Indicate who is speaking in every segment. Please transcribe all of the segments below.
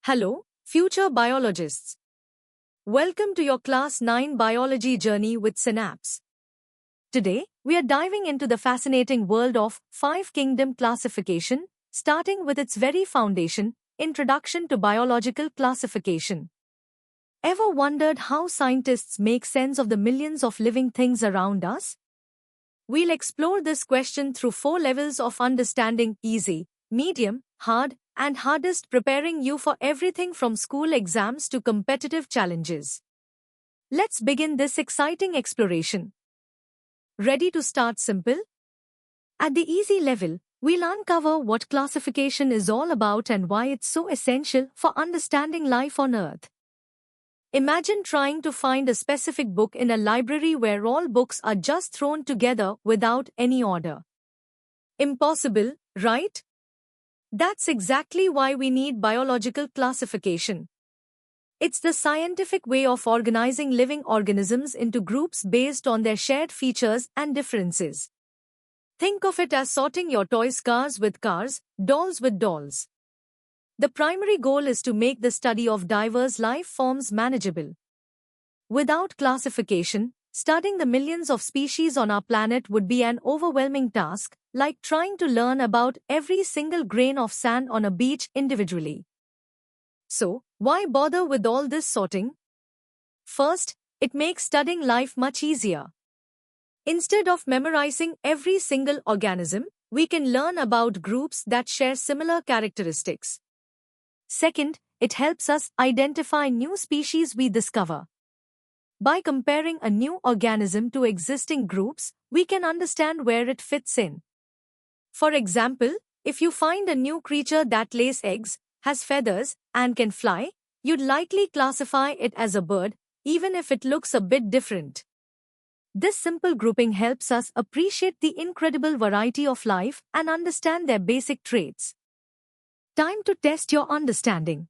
Speaker 1: Hello, future biologists. Welcome to your Class 9 biology journey with Synapse. Today, we are diving into the fascinating world of Five Kingdom classification, starting with its very foundation, Introduction to Biological Classification. Ever wondered how scientists make sense of the millions of living things around us? We'll explore this question through 4 levels of understanding: easy, medium, hard, and hardest, preparing you for everything from school exams to competitive challenges. Let's begin this exciting exploration. Ready to start simple? At the easy level, we'll uncover what classification is all about and why it's so essential for understanding life on Earth. Imagine trying to find a specific book in a library where all books are just thrown together without any order. Impossible, right? That's exactly why we need biological classification. It's the scientific way of organizing living organisms into groups based on their shared features and differences. Think of it as sorting your toys, cars with cars, dolls with dolls. The primary goal is to make the study of diverse life forms manageable. Without classification, studying the millions of species on our planet would be an overwhelming task, like trying to learn about every single grain of sand on a beach individually. So, why bother with all this sorting? First, it makes studying life much easier. Instead of memorizing every single organism, we can learn about groups that share similar characteristics. Second, it helps us identify new species we discover. By comparing a new organism to existing groups, we can understand where it fits in. For example, if you find a new creature that lays eggs, has feathers, and can fly, you'd likely classify it as a bird, even if it looks a bit different. This simple grouping helps us appreciate the incredible variety of life and understand their basic traits. Time to test your understanding.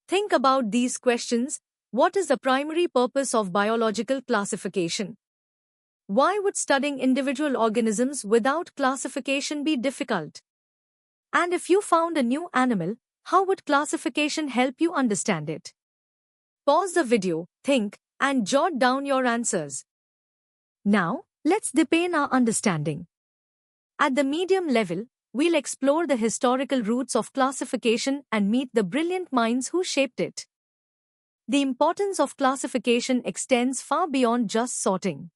Speaker 1: Think about these questions. What is the primary purpose of biological classification? Why would studying individual organisms without classification be difficult? And if you found a new animal, how would classification help you understand it? Pause the video, think, and jot down your answers. Now, let's deepen our understanding. At the medium level, we'll explore the historical roots of classification and meet the brilliant minds who shaped it. The importance of classification extends far beyond just sorting.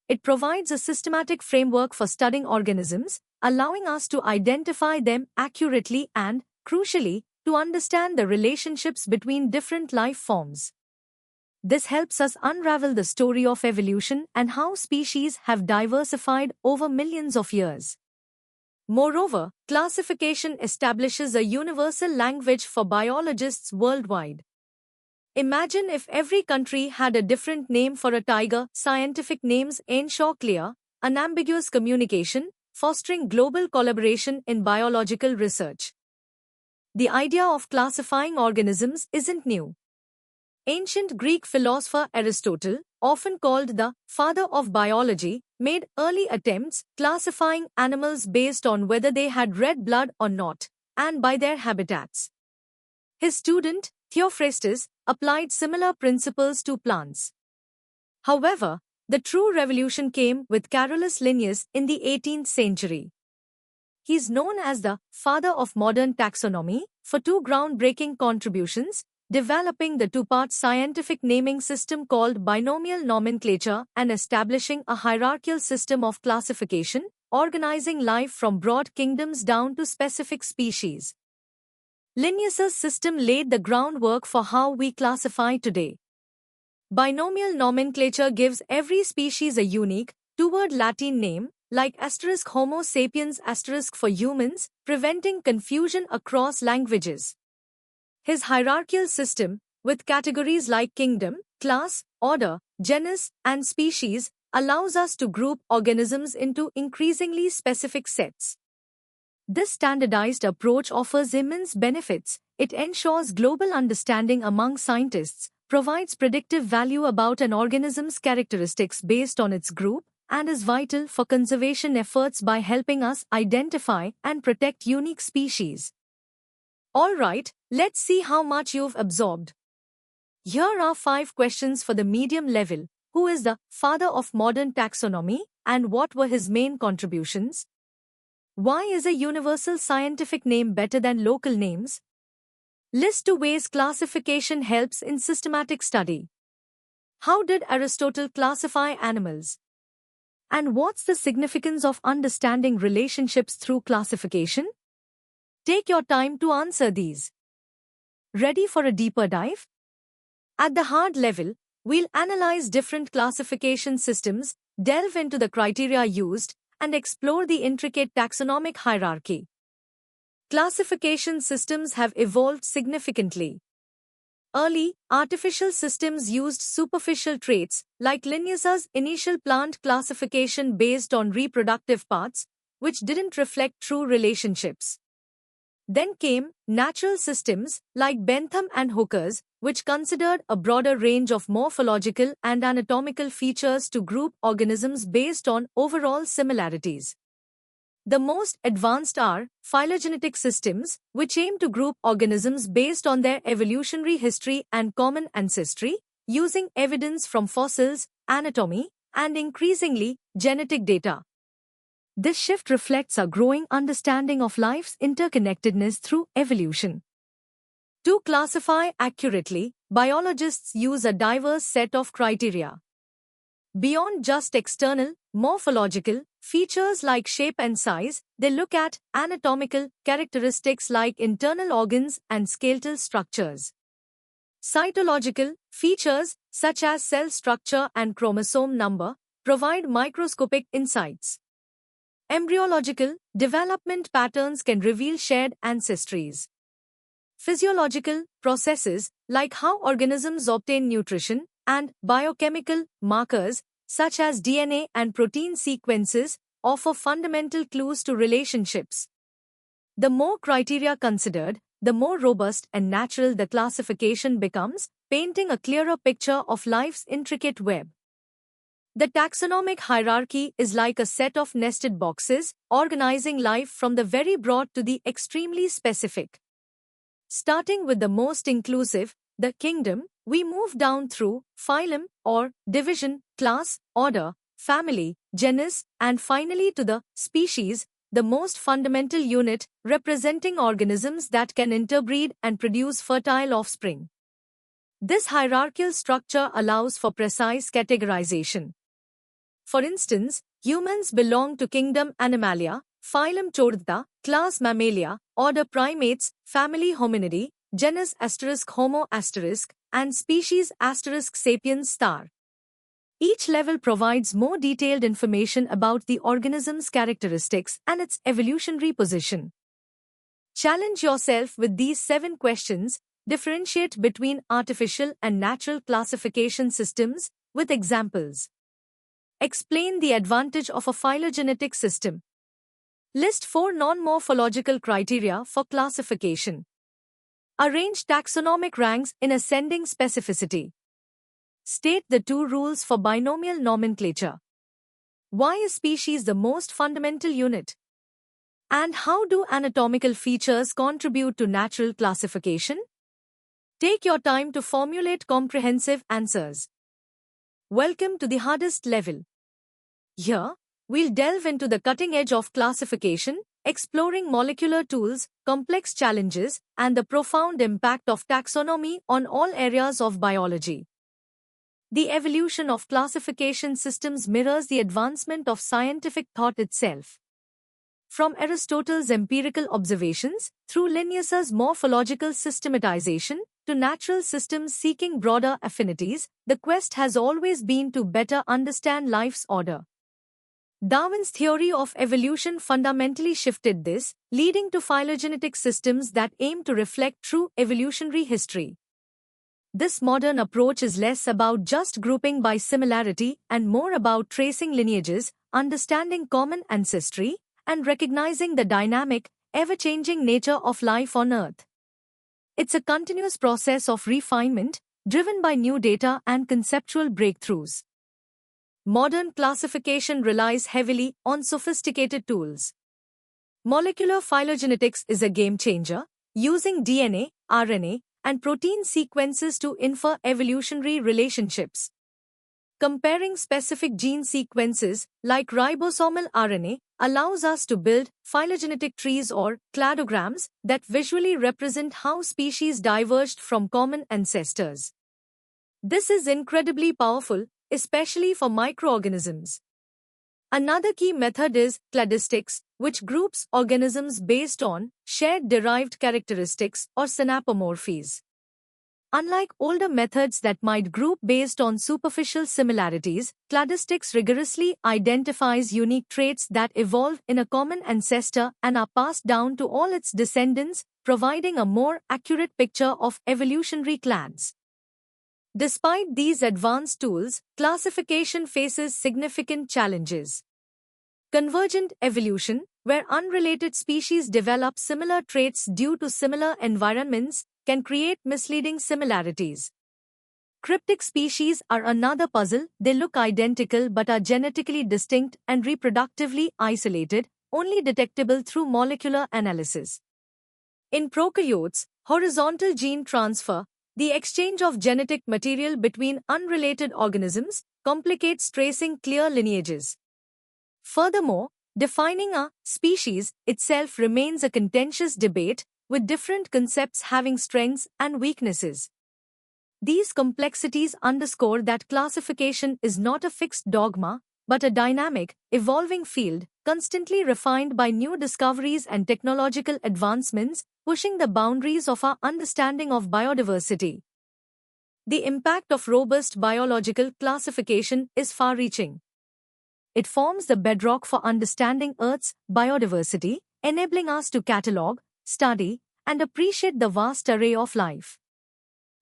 Speaker 1: It provides a systematic framework for studying organisms, allowing us to identify them accurately and, crucially, to understand the relationships between different life forms. This helps us unravel the story of evolution and how species have diversified over millions of years. Moreover, classification establishes a universal language for biologists worldwide. Imagine if every country had a different name for a tiger. Scientific names ensure clear, unambiguous communication, fostering global collaboration in biological research. The idea of classifying organisms isn't new. Ancient Greek philosopher Aristotle, often called the father of biology, made early attempts classifying animals based on whether they had red blood or not, and by their habitats. His student, Theophrastus, applied similar principles to plants. However, the true revolution came with Carolus Linnaeus in the 18th century. He is known as the father of modern taxonomy for two groundbreaking contributions, developing the two-part scientific naming system called binomial nomenclature and establishing a hierarchical system of classification, organizing life from broad kingdoms down to specific species. Linnaeus's system laid the groundwork for how we classify today. Binomial nomenclature gives every species a unique, two-word Latin name, like Homo sapiens for humans, preventing confusion across languages. His hierarchical system, with categories like kingdom, class, order, genus, and species, allows us to group organisms into increasingly specific sets. This standardized approach offers immense benefits. It ensures global understanding among scientists, provides predictive value about an organism's characteristics based on its group, and is vital for conservation efforts by helping us identify and protect unique species. Alright, let's see how much you've absorbed. Here are 5 questions for the medium level. Who is the father of modern taxonomy and what were his main contributions? Why is a universal scientific name better than local names? List 2 ways classification helps in systematic study. How did Aristotle classify animals? And what's the significance of understanding relationships through classification? Take your time to answer these. Ready for a deeper dive? At the hard level, we'll analyze different classification systems, delve into the criteria used, and explore the intricate taxonomic hierarchy. Classification systems have evolved significantly. Early, artificial systems used superficial traits, like Linnaeus's initial plant classification based on reproductive paths, which didn't reflect true relationships. Then came natural systems, like Bentham and Hooker's, which considered a broader range of morphological and anatomical features to group organisms based on overall similarities. The most advanced are phylogenetic systems, which aim to group organisms based on their evolutionary history and common ancestry, using evidence from fossils, anatomy, and increasingly, genetic data. This shift reflects a growing understanding of life's interconnectedness through evolution. To classify accurately, biologists use a diverse set of criteria. Beyond just external, morphological features like shape and size, they look at anatomical characteristics like internal organs and skeletal structures. Cytological features, such as cell structure and chromosome number, provide microscopic insights. Embryological development patterns can reveal shared ancestries. Physiological processes, like how organisms obtain nutrition, and biochemical markers, such as DNA and protein sequences, offer fundamental clues to relationships. The more criteria considered, the more robust and natural the classification becomes, painting a clearer picture of life's intricate web. The taxonomic hierarchy is like a set of nested boxes, organizing life from the very broad to the extremely specific. Starting with the most inclusive, the kingdom, we move down through phylum or division, class, order, family, genus, and finally to the species, the most fundamental unit representing organisms that can interbreed and produce fertile offspring. This hierarchical structure allows for precise categorization. For instance, humans belong to kingdom Animalia, phylum Chordata, class Mammalia, order Primates, family Hominidae, genus Homo and species Sapiens star. Each level provides more detailed information about the organism's characteristics and its evolutionary position. Challenge yourself with these 7 questions, differentiate between artificial and natural classification systems with examples. Explain the advantage of a phylogenetic system. List 4 non-morphological criteria for classification. Arrange taxonomic ranks in ascending specificity. State the 2 rules for binomial nomenclature. Why is species the most fundamental unit? And how do anatomical features contribute to natural classification? Take your time to formulate comprehensive answers. Welcome to the hardest level. Here, we'll delve into the cutting edge of classification, exploring molecular tools, complex challenges, and the profound impact of taxonomy on all areas of biology. The evolution of classification systems mirrors the advancement of scientific thought itself. From Aristotle's empirical observations, through Linnaeus's morphological systematization, to natural systems seeking broader affinities, the quest has always been to better understand life's order. Darwin's theory of evolution fundamentally shifted this, leading to phylogenetic systems that aim to reflect true evolutionary history. This modern approach is less about just grouping by similarity and more about tracing lineages, understanding common ancestry, and recognizing the dynamic, ever-changing nature of life on Earth. It's a continuous process of refinement, driven by new data and conceptual breakthroughs. Modern classification relies heavily on sophisticated tools. Molecular phylogenetics is a game changer, using DNA, RNA, and protein sequences to infer evolutionary relationships. Comparing specific gene sequences, like ribosomal RNA, allows us to build phylogenetic trees or cladograms that visually represent how species diverged from common ancestors. This is incredibly powerful, especially for microorganisms. Another key method is cladistics, which groups organisms based on shared derived characteristics or synapomorphies. Unlike older methods that might group based on superficial similarities, cladistics rigorously identifies unique traits that evolve in a common ancestor and are passed down to all its descendants, providing a more accurate picture of evolutionary clades. Despite these advanced tools, classification faces significant challenges. Convergent evolution, where unrelated species develop similar traits due to similar environments, can create misleading similarities. Cryptic species are another puzzle. They look identical but are genetically distinct and reproductively isolated, only detectable through molecular analysis. In prokaryotes, horizontal gene transfer, the exchange of genetic material between unrelated organisms, complicates tracing clear lineages. Furthermore, defining a species itself remains a contentious debate, with different concepts having strengths and weaknesses. These complexities underscore that classification is not a fixed dogma, but a dynamic, evolving field, constantly refined by new discoveries and technological advancements, pushing the boundaries of our understanding of biodiversity. The impact of robust biological classification is far-reaching. It forms the bedrock for understanding Earth's biodiversity, enabling us to catalog, study, and appreciate the vast array of life.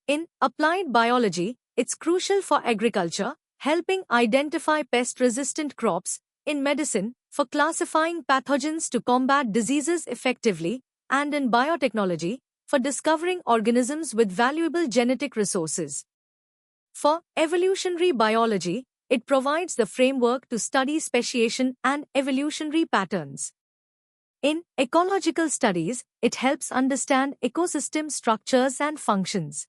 Speaker 1: In applied biology, it's crucial for agriculture, helping identify pest-resistant crops, in medicine, for classifying pathogens to combat diseases effectively, and in biotechnology, for discovering organisms with valuable genetic resources. For evolutionary biology, it provides the framework to study speciation and evolutionary patterns. In ecological studies, it helps understand ecosystem structures and functions.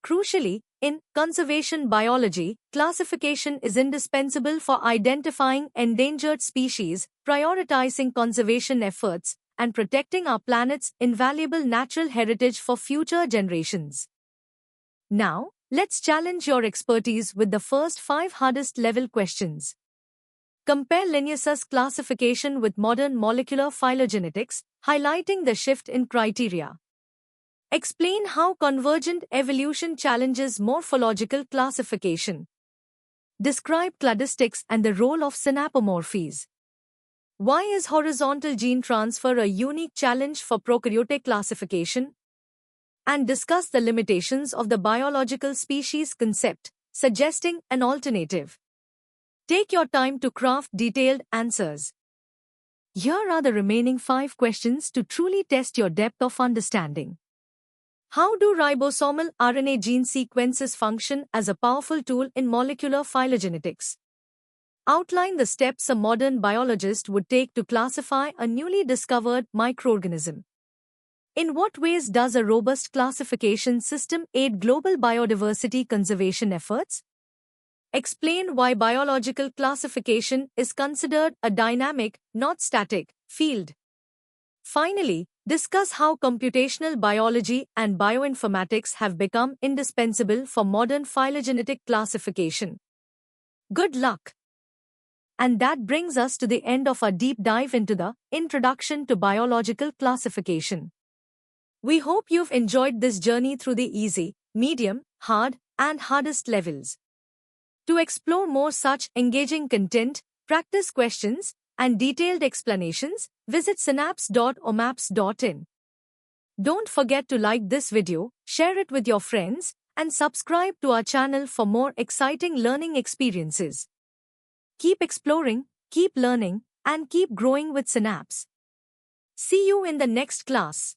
Speaker 1: Crucially, in conservation biology, classification is indispensable for identifying endangered species, prioritizing conservation efforts, and protecting our planet's invaluable natural heritage for future generations. Now, let's challenge your expertise with the first 5 hardest level questions. Compare Linnaeus' classification with modern molecular phylogenetics, highlighting the shift in criteria. Explain how convergent evolution challenges morphological classification. Describe cladistics and the role of synapomorphies. Why is horizontal gene transfer a unique challenge for prokaryotic classification? And discuss the limitations of the biological species concept, suggesting an alternative. Take your time to craft detailed answers. Here are the remaining 5 questions to truly test your depth of understanding. How do ribosomal RNA gene sequences function as a powerful tool in molecular phylogenetics? Outline the steps a modern biologist would take to classify a newly discovered microorganism. In what ways does a robust classification system aid global biodiversity conservation efforts? Explain why biological classification is considered a dynamic, not static, field. Finally, discuss how computational biology and bioinformatics have become indispensable for modern phylogenetic classification. Good luck! And that brings us to the end of our deep dive into the Introduction to Biological Classification. We hope you've enjoyed this journey through the easy, medium, hard, and hardest levels. To explore more such engaging content, practice questions, and detailed explanations, visit synapse.omaps.in. Don't forget to like this video, share it with your friends, and subscribe to our channel for more exciting learning experiences. Keep exploring, keep learning, and keep growing with Synapse. See you in the next class.